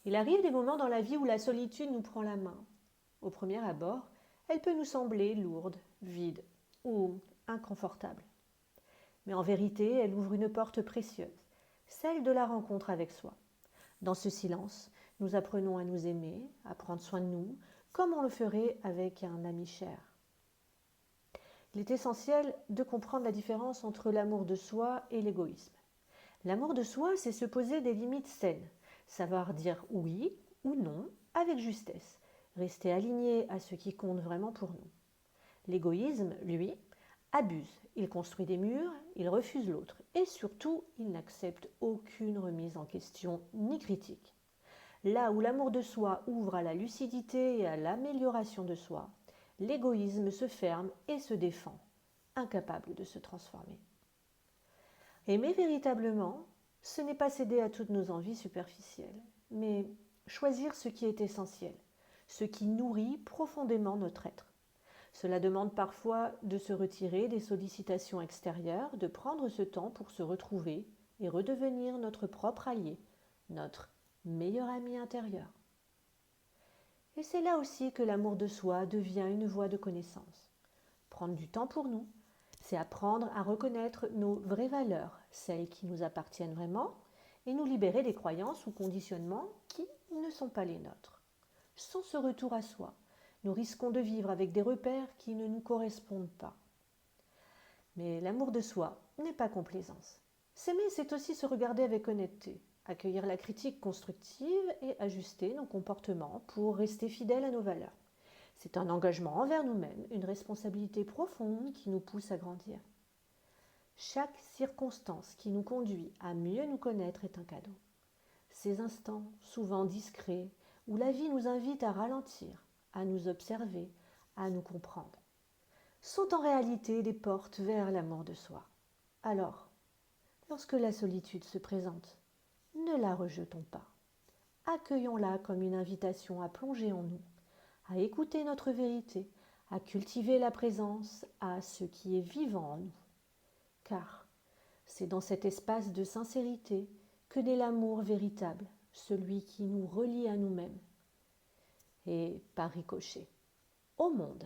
Il arrive des moments dans la vie où la solitude nous prend la main. Au premier abord, elle peut nous sembler lourde, vide ou inconfortable. Mais en vérité, elle ouvre une porte précieuse, celle de la rencontre avec soi. Dans ce silence, nous apprenons à nous aimer, à prendre soin de nous, comme on le ferait avec un ami cher. Il est essentiel de comprendre la différence entre l'amour de soi et l'égoïsme. L'amour de soi, c'est se poser des limites saines, savoir dire oui ou non avec justesse, rester aligné à ce qui compte vraiment pour nous. L'égoïsme, lui, abuse, il construit des murs, il refuse l'autre et surtout, il n'accepte aucune remise en question ni critique. Là où l'amour de soi ouvre à la lucidité et à l'amélioration de soi, l'égoïsme se ferme et se défend, incapable de se transformer. Aimer véritablement, ce n'est pas céder à toutes nos envies superficielles, mais choisir ce qui est essentiel, ce qui nourrit profondément notre être. Cela demande parfois de se retirer des sollicitations extérieures, de prendre ce temps pour se retrouver et redevenir notre propre allié, notre meilleur ami intérieur. Et c'est là aussi que l'amour de soi devient une voie de connaissance. Prendre du temps pour nous, c'est apprendre à reconnaître nos vraies valeurs, celles qui nous appartiennent vraiment, et nous libérer des croyances ou conditionnements qui ne sont pas les nôtres. Sans ce retour à soi, nous risquons de vivre avec des repères qui ne nous correspondent pas. Mais l'amour de soi n'est pas complaisance. S'aimer, c'est aussi se regarder avec honnêteté, accueillir la critique constructive et ajuster nos comportements pour rester fidèles à nos valeurs. C'est un engagement envers nous-mêmes, une responsabilité profonde qui nous pousse à grandir. Chaque circonstance qui nous conduit à mieux nous connaître est un cadeau. Ces instants, souvent discrets, où la vie nous invite à ralentir, à nous observer, à nous comprendre, sont en réalité des portes vers l'amour de soi. Alors, lorsque la solitude se présente, ne la rejetons pas. Accueillons-la comme une invitation à plonger en nous, à écouter notre vérité, à cultiver la présence à ce qui est vivant en nous. Car c'est dans cet espace de sincérité que naît l'amour véritable, celui qui nous relie à nous-mêmes et, par ricochet, au monde.